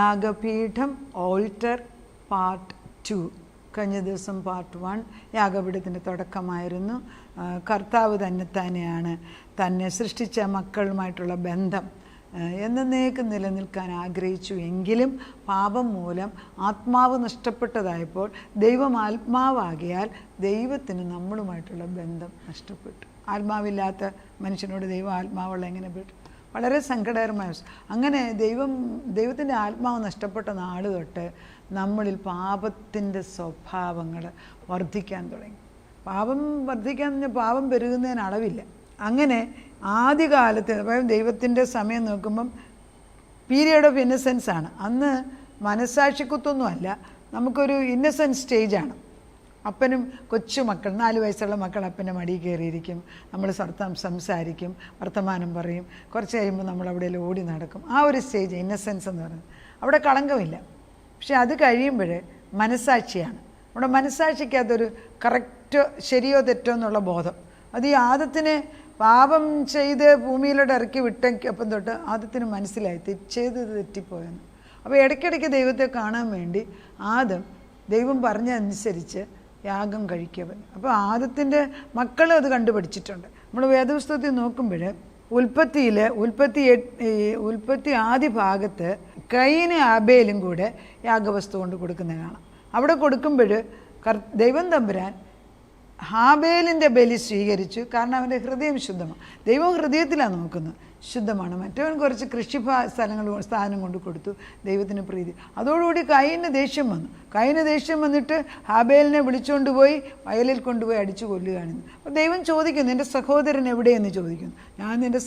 യാഗപീഠം alter part 2. കഴിഞ്ഞ ദിവസം പാർട്ട് 1 യാഗപീഠത്തിൻ്റെ തുടക്കമായിരുന്നു. കർത്താവ് തന്നെയാണ് തന്നെ സൃഷ്ടിച്ച മക്കളുമായിട്ടുള്ള ബന്ധം എന്നേക്കും നിലനിൽക്കാൻ ആഗ്രഹിച്ചു. എങ്കിലും പാപം മൂലം ആത്മാവ് നഷ്ടപ്പെട്ടതായപ്പോൾ ദൈവം ആത്മാവാകിയാൽ ദൈവത്തിന് നമ്മളുമായിട്ടുള്ള ബന്ധം നഷ്ടപ്പെട്ടു. ആത്മാവില്ലാത്ത മനുഷ്യനോട് ദൈവം ആത്മാവുള്ള എങ്ങനെ പെട്ടു? വളരെ സങ്കടകരമായ. അങ്ങനെ ദൈവത്തിൻ്റെ ആത്മാവ് നഷ്ടപ്പെട്ട നാൾ തൊട്ട് നമ്മളിൽ പാപത്തിൻ്റെ സ്വഭാവങ്ങൾ വർദ്ധിക്കാൻ തുടങ്ങി. പാപം വർദ്ധിക്കാൻ പറഞ്ഞാൽ പാപം പെരുകുന്നതിന് അളവില്ല. അങ്ങനെ ആദ്യകാലത്ത് ദൈവത്തിൻ്റെ സമയം നോക്കുമ്പം പീരിയഡ് ഓഫ് ഇന്നസെൻസ് ആണ്. അന്ന് മനസ്സാക്ഷിക്കുത്തൊന്നുമല്ല, നമുക്കൊരു ഇന്നസെൻറ്റ് സ്റ്റേജാണ്. അപ്പനും കൊച്ചുമക്കൾ 4 വയസ്സുള്ള മക്കൾ അപ്പൻ്റെ മടിയിൽ കയറിയിരിക്കും, നമ്മൾ സംസാരിക്കും, വർത്തമാനം പറയും. കുറച്ച് കഴിയുമ്പോൾ നമ്മൾ അവിടെ ഓടി നടക്കും. ആ ഒരു സ്റ്റേജ് ഇന്നസെൻസ് എന്ന് പറയുന്നത്. അവിടെ കളങ്കമില്ല. പക്ഷെ അത് കഴിയുമ്പോൾ മനസ്സാക്ഷിയാണ്. നമ്മുടെ മനസ്സാക്ഷിക്കകത്തൊരു കറക്റ്റോ ശരിയോ തെറ്റോ എന്നുള്ള ബോധം. അത് ഈ ആദത്തിനെ പാപം ചെയ്ത് ഭൂമിയിലോട്ട് ഇറക്കി വിട്ടപ്പം തൊട്ട് ആദത്തിന് മനസ്സിലായി ചെയ്തത് തെറ്റിപ്പോയെന്ന്. അപ്പോൾ ഇടയ്ക്കിടയ്ക്ക് ദൈവത്തെ കാണാൻ വേണ്ടി ദൈവം പറഞ്ഞനുസരിച്ച് യാഗം കഴിക്കവൻ. അപ്പോൾ ആദത്തിൻ്റെ മക്കൾ അത് കണ്ടുപഠിച്ചിട്ടുണ്ട്. നമ്മൾ വേദപുസ്തകത്തിൽ നോക്കുമ്പോൾ ഉൽപ്പത്തി ആദ്യ ഭാഗത്ത് കയീനും ആബേലും കൂടെ യാഗവസ്തു കൊണ്ട് കൊടുക്കുന്നത് കാണാം. അവിടെ കൊടുക്കുമ്പോൾ ദൈവം തമ്പുരാൻ ഹാബേലിൻ്റെ ബലി സ്വീകരിച്ചു. കാരണം അവൻ്റെ ഹൃദയം ശുദ്ധമാണ്. ദൈവം ഹൃദയത്തിലാണ് നോക്കുന്നത്, ശുദ്ധമാണ്. മറ്റവൻ കുറച്ച് സ്ഥാനം കൊണ്ട് കൊടുത്തു, ദൈവത്തിന് പ്രീതി. അതോടുകൂടി കയീന് ദേഷ്യം വന്നു. കയീന് ദേഷ്യം വന്നിട്ട് ഹാബേലിനെ വിളിച്ചുകൊണ്ട് പോയി വയലിൽ കൊണ്ടുപോയി അടിച്ചു കൊല്ലുകയാണ്. അപ്പോൾ ദൈവം ചോദിക്കുന്നു, എൻ്റെ സഹോദരൻ എവിടെയെന്ന് ചോദിക്കുന്നു. ഞാൻ എൻ്റെ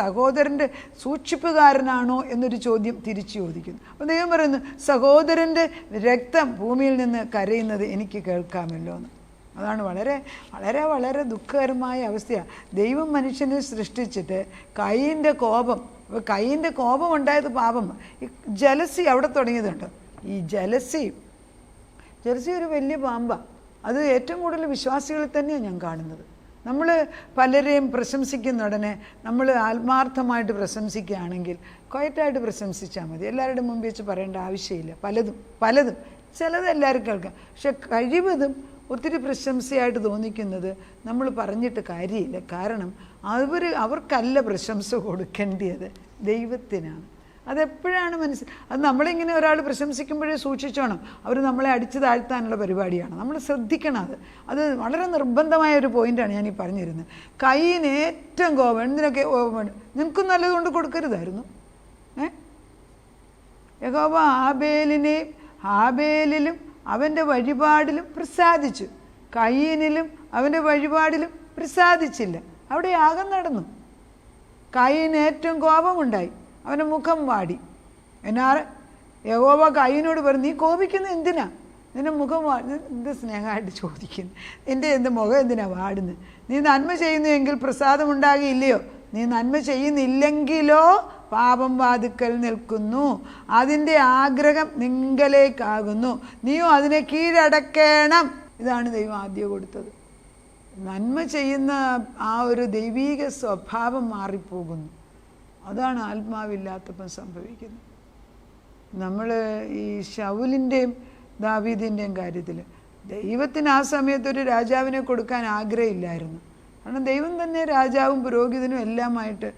സഹോദരൻ്റെ സൂക്ഷിപ്പുകാരനാണോ എന്നൊരു ചോദ്യം തിരിച്ചു ചോദിക്കുന്നു. അപ്പോൾ ദൈവം പറയുന്നു, സഹോദരൻ്റെ രക്തം ഭൂമിയിൽ നിന്ന് കരയുന്നത് എനിക്ക് കേൾക്കാമല്ലോ എന്ന്. അതാണ് വളരെ വളരെ വളരെ ദുഃഖകരമായ അവസ്ഥയാണ്. ദൈവം മനുഷ്യനെ സൃഷ്ടിച്ചിട്ട് കയീൻ്റെ കോപം ഉണ്ടായത് പാപം. ഈ ജലസി അവിടെ തുടങ്ങിയതുണ്ട്. ഈ ജലസി ഒരു വലിയ പാമ്പാണ്. അത് ഏറ്റവും കൂടുതൽ വിശ്വാസികളിൽ തന്നെയാണ് ഞാൻ കാണുന്നത്. നമ്മൾ പലരെയും പ്രശംസിക്കുന്ന ഉടനെ നമ്മൾ ആത്മാർത്ഥമായിട്ട് പ്രശംസിക്കുകയാണെങ്കിൽ ക്വയറ്റായിട്ട് പ്രശംസിച്ചാൽ മതി. എല്ലാവരുടെയും മുമ്പ് വെച്ച് പറയേണ്ട ആവശ്യമില്ല. പലതും ചിലത് എല്ലാവരും കേൾക്കാം. പക്ഷെ കഴിവതും ഒത്തിരി പ്രശംസയായിട്ട് തോന്നിക്കുന്നത് നമ്മൾ പറഞ്ഞിട്ട് കാര്യമില്ല. കാരണം അവർക്കല്ല പ്രശംസ കൊടുക്കേണ്ടത്, ദൈവത്തിനാണ്. അതെപ്പോഴാണ് അത് നമ്മളിങ്ങനെ ഒരാൾ പ്രശംസിക്കുമ്പോഴേ സൂക്ഷിച്ചോണം. അവർ നമ്മളെ അടിച്ചു താഴ്ത്താനുള്ള പരിപാടിയാണ്. നമ്മൾ ശ്രദ്ധിക്കണം. അത് വളരെ നിർബന്ധമായ ഒരു പോയിൻ്റാണ് ഞാൻ ഈ പറഞ്ഞിരുന്നത്. കയ്യിന് ഏറ്റവും കോപം എന്തിനൊക്കെ നിനക്കും നല്ലതുകൊണ്ട് കൊടുക്കരുതായിരുന്നു. യഹോവ ഹാബേലിലും അവൻ്റെ വഴിപാടിലും പ്രസാദിച്ചു, കയീനിലും അവൻ്റെ വഴിപാടിലും പ്രസാദിച്ചില്ല. അവിടെ യാഗം നടന്നു. കയീന് ഏറ്റവും കോപമുണ്ടായി, അവൻ്റെ മുഖം വാടി. യഹോവ കയീനോട് പറഞ്ഞു, നീ കോപിക്കുന്നത് എന്തിനാ? നിന്റെ മുഖം എന്ത് സ്നേഹമായിട്ട് ചോദിക്കുന്നു, എൻ്റെ മുഖം എന്തിനാ വാടുന്നത്? നീ നന്മ ചെയ്യുന്നുവെങ്കിൽ പ്രസാദമുണ്ടാകില്ലയോ? നീ നന്മ ചെയ്യുന്നില്ലെങ്കിലോ പാപം വാതിക്കൽ നിൽക്കുന്നു, അതിൻ്റെ ആഗ്രഹം നിങ്കലേക്കാകുന്നു, നീയോ അതിനെ കീഴടക്കണം. ഇതാണ് ദൈവം ആദ്യം കൊടുത്തത്. നന്മ ചെയ്യുന്ന ആ ഒരു ദൈവീക സ്വഭാവം മാറിപ്പോകുന്നു. അതാണ് ആത്മാവില്ലാത്തപ്പം സംഭവിക്കുന്നത്. നമ്മൾ ഈ ശൗലിൻ്റെയും ദാവീദിൻ്റെയും കാര്യത്തിൽ ദൈവത്തിന് ആ സമയത്തൊരു രാജാവിനെ കൊടുക്കാൻ ആഗ്രഹമില്ലായിരുന്നു. കാരണം ദൈവം തന്നെ രാജാവും പുരോഹിതനും എല്ലാമായിട്ട്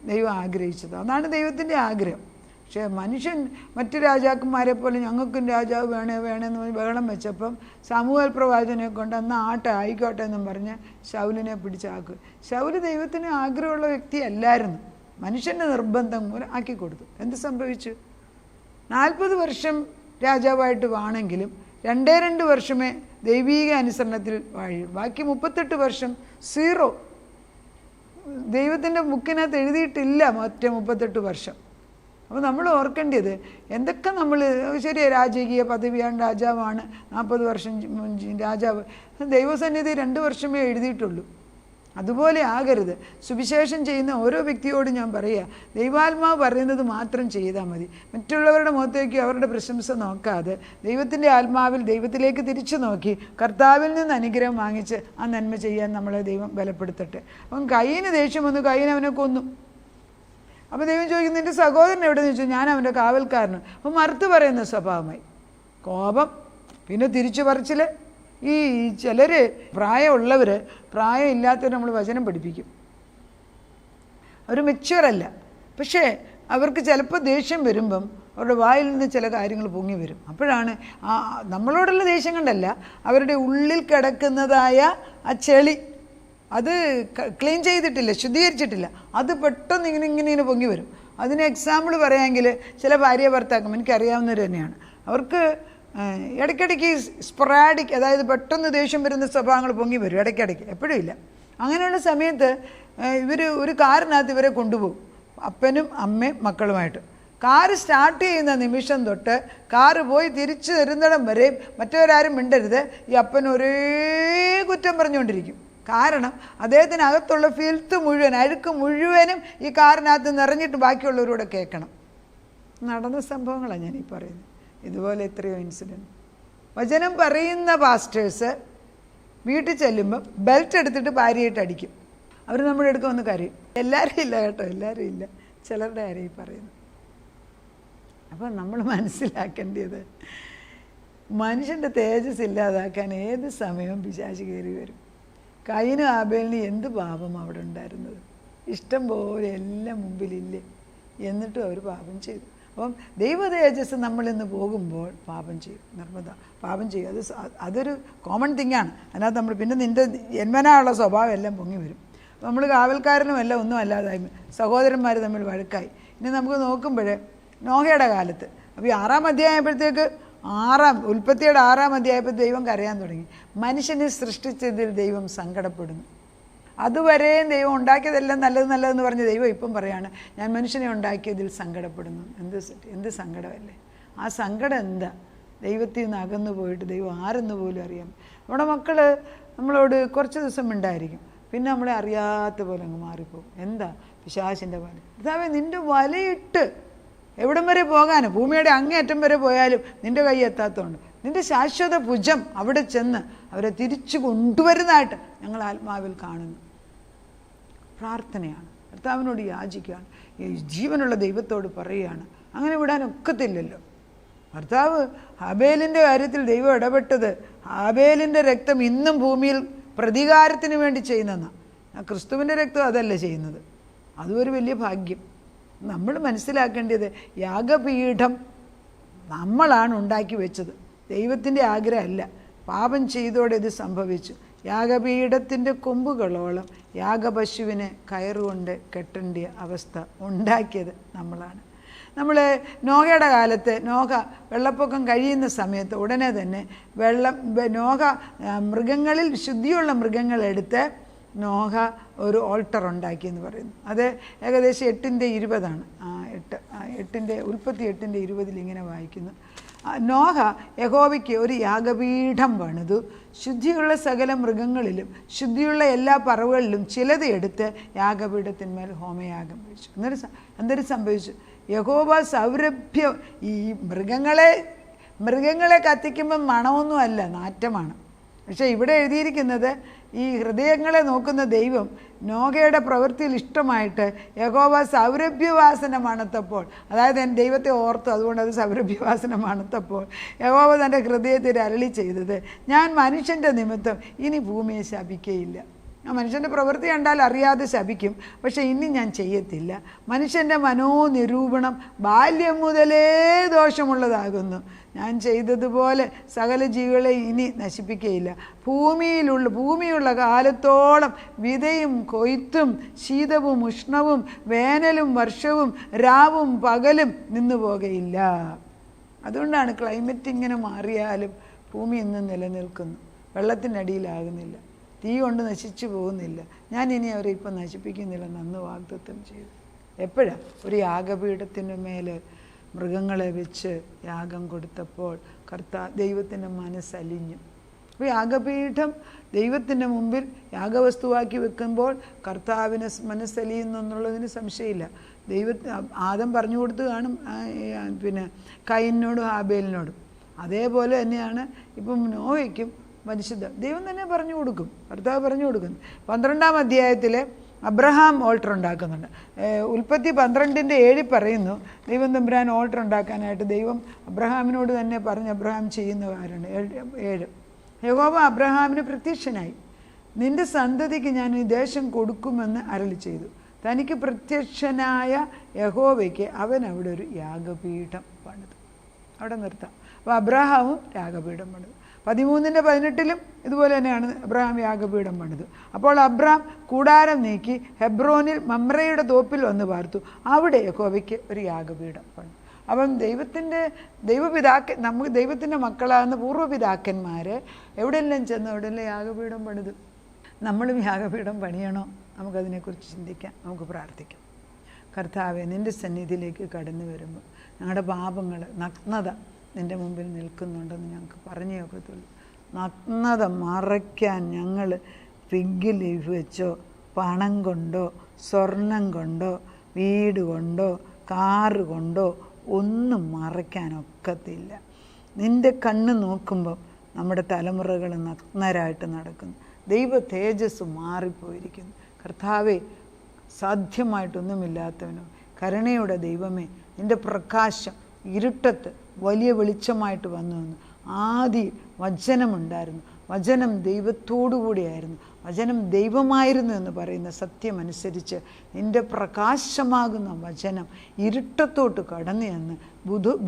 ദൈവം ആഗ്രഹിച്ചത്. അതാണ് ദൈവത്തിൻ്റെ ആഗ്രഹം. പക്ഷേ മനുഷ്യൻ മറ്റു രാജാക്കന്മാരെ പോലെ ഞങ്ങൾക്കും രാജാവ് വേണമെന്ന് ബഹളം വെച്ചപ്പം സമൂഹൽ പ്രവാചകനെ കൊണ്ട് ആയിക്കോട്ടെ എന്നും പറഞ്ഞ് ശൗലിനെ പിടിച്ചാക്കുക. ശൗല് ദൈവത്തിന് ആഗ്രഹമുള്ള വ്യക്തിയല്ലായിരുന്നു. മനുഷ്യൻ്റെ നിർബന്ധം മൂലം ആക്കി കൊടുത്തു. എന്ത് സംഭവിച്ചു? 40 വർഷം രാജാവായിട്ട് വാണെങ്കിലും 2 വർഷമേ ദൈവീക അനുസരണത്തിൽ വാഴൂ. ബാക്കി 38 വർഷം 0. ദൈവത്തിൻ്റെ ബുക്കിനകത്ത് എഴുതിയിട്ടില്ല മറ്റേ 38 വർഷം. അപ്പോൾ നമ്മൾ ഓർക്കേണ്ടത് എന്തൊക്കെ നമ്മൾ ശരിയാണ്, രാജകീയ പദവിയാണ്, രാജാവാണ്, 40 വർഷം രാജാവ്. ദൈവസന്നിധി 2 വർഷമേ എഴുതിയിട്ടുള്ളൂ. അതുപോലെ ആകരുത്. സുവിശേഷം ചെയ്യുന്ന ഓരോ വ്യക്തിയോടും ഞാൻ പറയുക, ദൈവാത്മാവ് പറയുന്നത് മാത്രം ചെയ്താൽ മതി. മറ്റുള്ളവരുടെ മുഖത്തേക്ക് അവരുടെ പ്രശംസ നോക്കാതെ ദൈവത്തിൻ്റെ ആത്മാവിൽ ദൈവത്തിലേക്ക് തിരിച്ചു നോക്കി കർത്താവിൽ നിന്ന് അനുഗ്രഹം വാങ്ങിച്ച് ആ നന്മ ചെയ്യാൻ നമ്മളെ ദൈവം ബലപ്പെടുത്തട്ടെ. അപ്പം കയ്യിന് ദേഷ്യം വന്നു, കയ്യിന് അവനെ കൊന്നു. അപ്പോൾ ദൈവം ചോദിക്കുന്നു നിൻ്റെ സഹോദരൻ എവിടെയെന്ന് ചോദിച്ചു. ഞാൻ അവൻ്റെ കാവൽക്കാരന്. അപ്പോൾ മറുത്ത് പറയുന്ന സ്വഭാവമായി. കോപം, പിന്നെ തിരിച്ചു പറച്ചിൽ. ഈ ചിലർ പ്രായമുള്ളവർ പ്രായം ഇല്ലാത്തവർ നമ്മൾ വചനം പഠിപ്പിക്കും. അവർ മെച്യൂറല്ല, പക്ഷേ അവർക്ക് ചിലപ്പോൾ ദേഷ്യം വരുമ്പം അവരുടെ വായിൽ നിന്ന് ചില കാര്യങ്ങൾ പൊങ്ങി വരും. അപ്പോഴാണ് നമ്മളോടുള്ള ദേഷ്യം കൊണ്ടല്ല, അവരുടെ ഉള്ളിൽ കിടക്കുന്നതായ ആ ചെളി അത് ക്ലീൻ ചെയ്തിട്ടില്ല, ശുദ്ധീകരിച്ചിട്ടില്ല, അത് പെട്ടെന്ന് ഇങ്ങനെ പൊങ്ങി വരും. അതിന് എക്സാമ്പിൾ പറയാമെങ്കിൽ ചില ഭാര്യ ഭർത്താക്കം എനിക്കറിയാവുന്നവർ തന്നെയാണ്. അവർക്ക് ഇടയ്ക്കിടയ്ക്ക് സ്പൊറാഡിക്, അതായത് പെട്ടെന്ന് ദേഷ്യം വരുന്ന സ്വഭാവങ്ങൾ പൊങ്ങി വരും ഇടയ്ക്കിടയ്ക്ക്, എപ്പോഴും ഇല്ല. അങ്ങനെയുള്ള സമയത്ത് ഇവർ ഒരു കാറിനകത്ത് ഇവരെ കൊണ്ടുപോകും, അപ്പനും അമ്മയും മക്കളുമായിട്ട്. കാറ് സ്റ്റാർട്ട് ചെയ്യുന്ന നിമിഷം തൊട്ട് കാറ് പോയി തിരിച്ചു തരുന്നിടം വരെ മറ്റവരാരും മിണ്ടരുത്. ഈ അപ്പൻ ഒരേ കുറ്റം പറഞ്ഞുകൊണ്ടിരിക്കും. കാരണം അദ്ദേഹത്തിനകത്തുള്ള ഫിൽത്ത് മുഴുവൻ, അഴുക്ക് മുഴുവനും ഈ കാറിനകത്ത് നിറഞ്ഞിട്ട് ബാക്കിയുള്ളവരോട് കേൾക്കണം. നടന്ന സംഭവങ്ങളാണ് ഞാനീ പറയുന്നത്. ഇതുപോലെ എത്രയോ ഇൻസിഡൻറ്റ്. വചനം പറയുന്ന പാസ്റ്റേഴ്സ് വീട്ടിൽ ചെല്ലുമ്പോൾ ബെൽറ്റ് എടുത്തിട്ട് ഭാര്യയായിട്ട് അടിക്കും. അവർ നമ്മുടെ അടുക്ക വന്ന് കരയും. എല്ലാവരും ഇല്ല കേട്ടോ, എല്ലാവരും ഇല്ല, ചിലരുടെ കാര്യം ഈ പറയുന്നു. അപ്പം നമ്മൾ മനസ്സിലാക്കേണ്ടത് മനുഷ്യൻ്റെ തേജസ് ഇല്ലാതാക്കാൻ ഏത് സമയവും പിശാച് കയറി വരും. കയീനും ആബേലിനും എന്ത് പാപം അവിടെ ഉണ്ടായിരുന്നത്, ഇഷ്ടം പോലെ എല്ലാം മുമ്പിലില്ലേ, എന്നിട്ടും അവർ പാപം ചെയ്തു. അപ്പം ദൈവ തേജസ് നമ്മളിന്ന് പോകുമ്പോൾ പാപം ചെയ്യും, നിർമ്മത പാപം ചെയ്യും. അതൊരു കോമൺ തിങ്ങാണ്. അതിനകത്ത് നമ്മൾ പിന്നെ നിൻ്റെ ജന്മനായുള്ള സ്വഭാവം എല്ലാം പൊങ്ങി വരും. അപ്പോൾ നമ്മൾ കാവൽക്കാരനും എല്ലാം ഒന്നും അല്ലാതായി, സഹോദരന്മാർ തമ്മിൽ വഴക്കായി. ഇനി നമുക്ക് നോക്കുമ്പോൾ നോഹയുടെ കാലത്ത്, അപ്പോൾ ഈ 6-ാം അധ്യായപ്പോഴത്തേക്ക് ഉൽപ്പത്തിയുടെ 6-ാം അധ്യായപ്പോൾ ദൈവം കരയാൻ തുടങ്ങി. മനുഷ്യനെ സൃഷ്ടിച്ചതിൽ ദൈവം സങ്കടപ്പെടുന്നു. അതുവരെയും ദൈവം ഉണ്ടാക്കിയതെല്ലാം നല്ലതെന്ന് പറഞ്ഞ് ദൈവം ഇപ്പം പറയാണ് ഞാൻ മനുഷ്യനെ ഉണ്ടാക്കിയതിൽ സങ്കടപ്പെടുന്നു. എന്ത് സങ്കടമല്ലേ ആ സങ്കടം! എന്താ? ദൈവത്തിൽ നിന്ന് അകന്നു പോയിട്ട് ദൈവം ആരെന്ന് പോലും അറിയാം. നമ്മുടെ മക്കൾ നമ്മളോട് കുറച്ച് ദിവസം ഉണ്ടായിരിക്കും, പിന്നെ നമ്മളെ അറിയാത്ത പോലെ അങ്ങ് മാറിപ്പോകും. എന്താ? പിശാചിൻ്റെ വല. അതാവേ നിൻ്റെ വലയിട്ട് എവിടം വരെ പോകാനും, ഭൂമിയുടെ അങ്ങേയറ്റം വരെ പോയാലും നിൻ്റെ കൈ എത്താത്തതുകൊണ്ട് നിൻ്റെ ശാശ്വത ഭുജം അവിടെ ചെന്ന് അവരെ തിരിച്ചു കൊണ്ടുവരുന്നതായിട്ട് ഞങ്ങൾ ആത്മാവിൽ കാണുന്നു. പ്രാർത്ഥനയാണ്, കർത്താവിനോട് യാചിക്കുകയാണ്, ഈ ജീവനുള്ള ദൈവത്തോട് പറയുകയാണ്. അങ്ങനെ വിടാനൊക്കത്തില്ലല്ലോ. ഭർത്താവ് ഹാബേലിൻ്റെ കാര്യത്തിൽ ദൈവം ഇടപെട്ടത്, ഹാബേലിൻ്റെ രക്തം ഇന്നും ഭൂമിയിൽ പ്രതികാരത്തിന് വേണ്ടി ചെയ്യുന്നതാണ്. ക്രിസ്തുവിൻ്റെ രക്തം അതല്ല ചെയ്യുന്നത്. അതും ഒരു വലിയ ഭാഗ്യം. നമ്മൾ മനസ്സിലാക്കേണ്ടത് യാഗപീഠം നമ്മളാണ് ഉണ്ടാക്കി വെച്ചത്, ദൈവത്തിൻ്റെ ആഗ്രഹമല്ല. പാപം ചെയ്തോടെ ഇത് സംഭവിച്ചു. യാഗപീഠത്തിൻ്റെ കൊമ്പുകളോളം യാഗപശുവിനെ കയറുകൊണ്ട് കെട്ടേണ്ട അവസ്ഥ ഉണ്ടാക്കിയത് നമ്മളാണ്. നമ്മൾ നോഹയുടെ കാലത്ത്, നോഹ വെള്ളപ്പൊക്കം കഴിയുന്ന സമയത്ത് ഉടനെ തന്നെ നോഹ മൃഗങ്ങളിൽ ശുദ്ധിയുള്ള മൃഗങ്ങളെടുത്ത് നോഹ ഒരു ഓൾട്ടർ ഉണ്ടാക്കിയെന്ന് പറയുന്നു. അത് ഏകദേശം 8:20 ഉൽപ്പത്തി 8:20 ഇങ്ങനെ വായിക്കുന്നു. നോഹ യഹോവയ്ക്ക് ഒരു യാഗപീഠം പണിതു, ശുദ്ധിയുള്ള സകല മൃഗങ്ങളിലും ശുദ്ധിയുള്ള എല്ലാ പറവുകളിലും ചിലത് എടുത്ത് യാഗപീഠത്തിന്മേൽ ഹോമയാഗം കഴിച്ചു. എന്തൊരു സംഭവിച്ചു? യഹോവ സൗരഭ്യം. ഈ മൃഗങ്ങളെ കത്തിക്കുമ്പം മണമൊന്നുമല്ല, നാറ്റമാണ്. പക്ഷേ ഇവിടെ എഴുതിയിരിക്കുന്നത് ഈ ഹൃദയങ്ങളെ നോക്കുന്ന ദൈവം നോഹയുടെ പ്രവൃത്തിയിൽ ഇഷ്ടമായിട്ട് യഹോവ സൗരഭ്യവാസന മണത്തപ്പോൾ, അതായത് ദൈവത്തെ ഓർത്തു, അതുകൊണ്ട് അത് സൗരഭ്യവാസന മണത്തപ്പോൾ യഹോവ തൻ്റെ ഹൃദയത്തിൽ അരുളി ചെയ്തത്, ഞാൻ മനുഷ്യൻ്റെ നിമിത്തം ഇനി ഭൂമിയെ ശപിക്കുകയില്ല. ആ മനുഷ്യൻ്റെ പ്രവൃത്തി കണ്ടാൽ അറിയാതെ ശപിക്കും, പക്ഷേ ഇനി ഞാൻ ചെയ്യത്തില്ല. മനുഷ്യൻ്റെ മനോനിരൂപണം ബാല്യം മുതലേ ദോഷമുള്ളതാകുന്നു. ഞാൻ ചെയ്തതുപോലെ സകല ജീവികളെ ഇനി നശിപ്പിക്കുകയില്ല. ഭൂമിയുള്ള കാലത്തോളം വിതയും കൊയ്ത്തും ശീതവും ഉഷ്ണവും വേനലും വർഷവും രാവും പകലും നിന്നു പോകയില്ല. അതുകൊണ്ടാണ് ക്ലൈമറ്റ് ഇങ്ങനെ മാറിയാലും ഭൂമി ഇന്നും നിലനിൽക്കുന്നു, വെള്ളത്തിനടിയിലാകുന്നില്ല, തീ കൊണ്ട് നശിച്ചു പോകുന്നില്ല. ഞാൻ ഇനി അവരെ ഇപ്പം നശിപ്പിക്കുന്നില്ലെന്ന് അന്ന് വാഗ്ദത്തം ചെയ്തു. എപ്പോഴാണ്? ഒരു യാഗപീഠത്തിൻ്റെ മേൽ മൃഗങ്ങളെ വെച്ച് യാഗം കൊടുത്തപ്പോൾ ദൈവത്തിൻ്റെ മനസ്സലിഞ്ഞു. അപ്പോൾ യാഗപീഠം ദൈവത്തിൻ്റെ മുമ്പിൽ യാഗവസ്തുവാക്കി വെക്കുമ്പോൾ കർത്താവിന് മനസ്സലിയുന്നു എന്നുള്ളതിന് സംശയമില്ല. ആദം പറഞ്ഞു കൊടുത്ത് കാണും പിന്നെ കയീനോടും ഹാബേലിനോടും. അതേപോലെ തന്നെയാണ് ഇപ്പം നോഹയ്ക്കും പരിശുദ്ധ ദൈവം തന്നെ പറഞ്ഞു കൊടുക്കും, കർത്താവ് പറഞ്ഞു കൊടുക്കുന്നു. 12-ാം അധ്യായത്തിൽ അബ്രഹാം ഓൾട്ടർ ഉണ്ടാക്കുന്നുണ്ട്. ഉൽപ്പത്തി 12:7 പറയുന്നു, ദൈവം തമ്പുരാൻ ഓൾട്ടർ ഉണ്ടാക്കാനായിട്ട് ദൈവം അബ്രഹാമിനോട് തന്നെ പറഞ്ഞ് അബ്രഹാം ചെയ്യുന്ന കാര്യമാണ്. 7 യഹോവ അബ്രഹാമിന് പ്രത്യക്ഷനായി, നിന്റെ സന്തതിക്ക് ഞാൻ ഈ ദേശം കൊടുക്കുമെന്ന് അരുളി ചെയ്തു. തനിക്ക് പ്രത്യക്ഷനായ യഹോവയ്ക്ക് അവൻ അവിടെ ഒരു യാഗപീഠം പണിതു. അവിടെ നിർത്താം. അപ്പോൾ അബ്രഹാമും യാഗപീഠം പണിതു. 13:18 ഇതുപോലെ തന്നെയാണ് അബ്രഹാം യാഗപീഠം പണിതു. അപ്പോൾ അബ്രഹാം കൂടാരം നീക്കി ഹെബ്രോനിൽ മമ്രയുടെ തോപ്പിൽ വന്ന് പാർത്തു. അവിടെ യഹോവയ്ക്ക് ഒരു യാഗപീഠം പണിതു. അപ്പം നമുക്ക് ദൈവത്തിൻ്റെ മക്കളാകുന്ന പൂർവ്വപിതാക്കന്മാർ എവിടെയെല്ലാം ചെന്ന് അവിടെയെല്ലാം യാഗപീഠം പണിതു. നമ്മളും യാഗപീഠം പണിയണോ? നമുക്കതിനെക്കുറിച്ച് ചിന്തിക്കാം, നമുക്ക് പ്രാർത്ഥിക്കാം. കർത്താവേ, നിൻ്റെ സന്നിധിയിലേക്ക് കടന്നു വരുമ്പോൾ ഞങ്ങളുടെ പാപങ്ങൾ, നഗ്നത നിൻ്റെ മുമ്പിൽ നിൽക്കുന്നുണ്ടെന്ന് ഞങ്ങൾക്ക് പറഞ്ഞു നോക്കത്തുള്ളൂ. നഗ്നത മറയ്ക്കാൻ ഞങ്ങൾ ഫിഗ് ലീഫ് വെച്ചോ, പണം കൊണ്ടോ, സ്വർണം കൊണ്ടോ, വീട് കൊണ്ടോ, കാറ് കൊണ്ടോ ഒന്നും മറയ്ക്കാനൊക്കത്തില്ല. നിൻ്റെ കണ്ണ് നോക്കുമ്പോൾ നമ്മുടെ തലമുറകൾ നഗ്നരായിട്ട് നടക്കുന്നു. ദൈവ തേജസ് മാറിപ്പോയിരിക്കുന്നു. കർത്താവേ, സാധ്യമായിട്ടൊന്നുമില്ലാത്തവനോ കരുണയുടെ ദൈവമേ, നിൻ്റെ പ്രകാശം ഇരുട്ടത്ത് വലിയ വെളിച്ചമായിട്ട് വന്നു. ആദി വചനമുണ്ടായിരുന്നു, വചനം ദൈവത്തോടു കൂടിയായിരുന്നു, വചനം ദൈവമായിരുന്നു എന്ന് പറയുന്ന സത്യമനുസരിച്ച് നിൻ്റെ പ്രകാശമാകുന്ന വചനം ഇരുട്ടത്തോട്ട് കടന്നു എന്ന്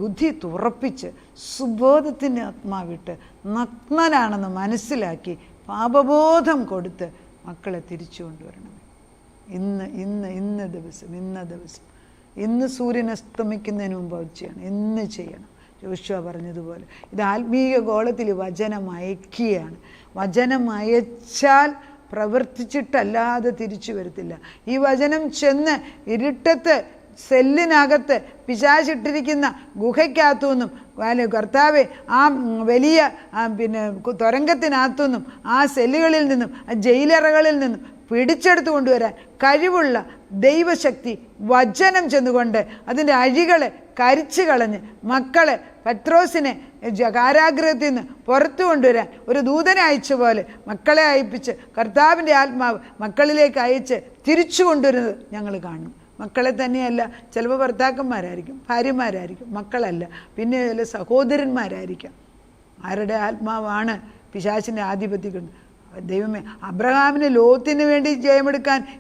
ബുദ്ധി തുറപ്പിച്ച് സുബോധത്തിൻ്റെ ആത്മാവിട്ട് നഗ്നനാണെന്ന് മനസ്സിലാക്കി പാപബോധം കൊടുത്ത് മക്കളെ തിരിച്ചു കൊണ്ടുവരണമേ. ഇന്ന ദിവസം ഇന്ന് സൂര്യൻ അസ്തമിക്കുന്നതിന് മുമ്പ് അത് ചെയ്യണം, ഇന്ന് ചെയ്യണം. യോശുവ പറഞ്ഞതുപോലെ ഇത് ആത്മീയ ഗോളത്തിൽ വചനം അയക്കുകയാണ്. വചനം അയച്ചാൽ പ്രവർത്തിച്ചിട്ടല്ലാതെ തിരിച്ചു വരത്തില്ല. ഈ വചനം ചെന്ന് ഇരുട്ടത്ത് സെല്ലിനകത്ത് പിശാചിട്ടിരിക്കുന്ന ഗുഹയ്ക്കകത്തുനിന്നും കർത്താവെ ആ വലിയ തുരങ്കത്തിനകത്തുനിന്നും ആ സെല്ലുകളിൽ നിന്നും ആ ജയിലറകളിൽ നിന്നും പിടിച്ചെടുത്തു കൊണ്ടുവരാൻ കഴിവുള്ള ദൈവശക്തി വചനം ചെന്നുകൊണ്ട് അതിൻ്റെ അഴികളെ കരിച്ചു കളഞ്ഞ് മക്കളെ പത്രോസിനെ കാരാഗ്രഹത്തിൽ നിന്ന് പുറത്തു കൊണ്ടുവരാൻ ഒരു ദൂതനെ അയച്ച പോലെ മക്കളെ അയപ്പിച്ച് കർത്താവിൻ്റെ ആത്മാവ് മക്കളിലേക്ക് അയച്ച് തിരിച്ചു കൊണ്ടുവരുന്നത് ഞങ്ങൾ കാണുന്നു. മക്കളെ തന്നെയല്ല, ചിലപ്പോൾ ഭർത്താക്കന്മാരായിരിക്കും, ഭാര്യമാരായിരിക്കും, മക്കളല്ല, പിന്നെ ചില സഹോദരന്മാരായിരിക്കാം. ആരുടെ ആത്മാവാണ് പിശാചിൻ്റെ ആധിപത്യം? ദൈവമേ, അബ്രഹാമിന് ലോത്തിന് വേണ്ടി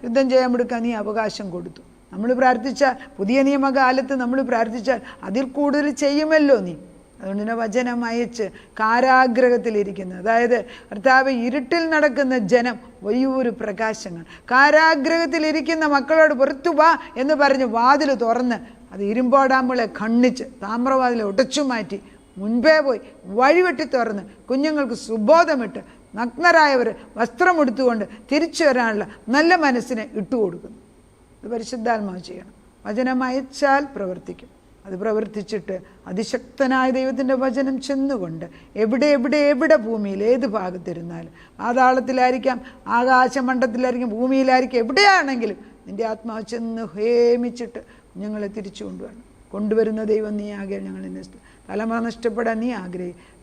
യുദ്ധം ജയമെടുക്കാൻ നീ അവകാശം കൊടുത്തു. നമ്മൾ പ്രാർത്ഥിച്ചാൽ, പുതിയ നിയമകാലത്ത് നമ്മൾ പ്രാർത്ഥിച്ചാൽ അതിൽ കൂടുതൽ ചെയ്യുമല്ലോ നീ. അതുകൊണ്ട് തന്നെ വചനം അയച്ച് കാരാഗ്രഹത്തിലിരിക്കുന്ന, അതായത് കർത്താവ് ഇരുട്ടിൽ നടക്കുന്ന ജനം വലിയൊരു പ്രകാശങ്ങൾ, കാരാഗ്രഹത്തിലിരിക്കുന്ന മക്കളോട് പുറത്തു വാ എന്ന് പറഞ്ഞ് വാതിൽ തുറന്ന് അത് ഇരുമ്പോടാമ്പുകളെ ഖണ്ഡിച്ച് താമ്രവാതിലെ ഒട്ടച്ചു മാറ്റി മുൻപേ പോയി വഴിവെട്ടി തുറന്ന് കുഞ്ഞുങ്ങൾക്ക് സുബോധമിട്ട് നഗ്നരായവർ വസ്ത്രമെടുത്തുകൊണ്ട് തിരിച്ചു വരാനുള്ള നല്ല മനസ്സിനെ ഇട്ടുകൊടുക്കുന്നു. ഇത് പരിശുദ്ധാത്മാവ് ചെയ്യണം. വചനം അയച്ചാൽ പ്രവർത്തിക്കും. അത് പ്രവർത്തിച്ചിട്ട് അതിശക്തനായ ദൈവത്തിൻ്റെ വചനം ചെന്നുകൊണ്ട് എവിടെ ഭൂമിയിൽ ഏത് ഭാഗത്തിരുന്നാലും, പാതാളത്തിലായിരിക്കാം, ആകാശമണ്ഡലത്തിലായിരിക്കും, ഭൂമിയിലായിരിക്കും, എവിടെയാണെങ്കിലും നിൻ്റെ ആത്മാവ് ചെന്ന് ഹേമിച്ചിട്ട് കുഞ്ഞുങ്ങളെ തിരിച്ചു കൊണ്ടുവരുന്ന ദൈവം നീ ഞങ്ങൾ തലമുറ നഷ്ടപ്പെടാൻ നീ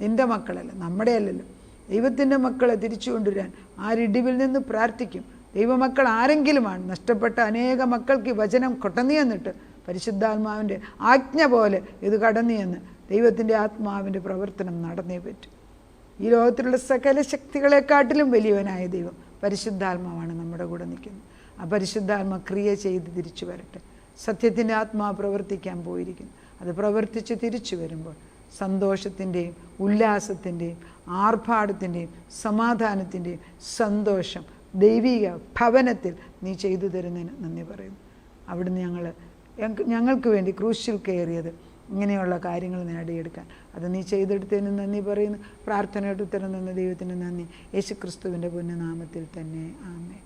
നിൻ്റെ മക്കളല്ല, നമ്മുടെ അല്ലല്ലോ, ദൈവത്തിൻ്റെ മക്കളെ തിരിച്ചു കൊണ്ടുവരാൻ ആരിടിവിൽ നിന്ന് പ്രാർത്ഥിക്കും. ദൈവമക്കൾ ആരെങ്കിലുമാണ് നഷ്ടപ്പെട്ട അനേക മക്കൾക്ക് ഈ വചനം കൊട്ടന്നു എന്നിട്ട് പരിശുദ്ധാത്മാവിൻ്റെ ആജ്ഞ പോലെ ഇത് കടന്നു എന്ന് ദൈവത്തിൻ്റെ ആത്മാവിൻ്റെ പ്രവർത്തനം നടന്നേ പറ്റും. ഈ ലോകത്തിലുള്ള സകല ശക്തികളെക്കാട്ടിലും വലിയവനായ ദൈവം പരിശുദ്ധാത്മാവാണ് നമ്മുടെ കൂടെ നിൽക്കുന്നത്. ആ പരിശുദ്ധാത്മ ക്രിയ ചെയ്ത് തിരിച്ചു വരട്ടെ. സത്യത്തിൻ്റെ ആത്മാവ് പ്രവർത്തിക്കാൻ പോയിരിക്കുന്നു. അത് പ്രവർത്തിച്ച് തിരിച്ചു വരുമ്പോൾ സന്തോഷത്തിൻ്റെയും ഉല്ലാസത്തിൻ്റെയും ആർഭാടത്തിൻ്റെയും സമാധാനത്തിൻ്റെയും സന്തോഷം ദൈവിക ഭവനത്തിൽ നീ ചെയ്തു തരുന്നതിന് നന്ദി പറയുന്നു. അവിടുന്ന് ഞങ്ങൾക്ക് വേണ്ടി ക്രൂശിൽ കയറിയത് ഇങ്ങനെയുള്ള കാര്യങ്ങൾ നേടിയെടുക്കാൻ അത് നീ ചെയ്തെടുത്തതിന് നന്ദി പറയുന്നു. പ്രാർത്ഥനയുടെ ഉത്തരം തന്ന ദൈവത്തിന് നന്ദി. യേശുക്രിസ്തുവിൻ്റെ പുണ്യനാമത്തിൽ തന്നെ ആമേൻ.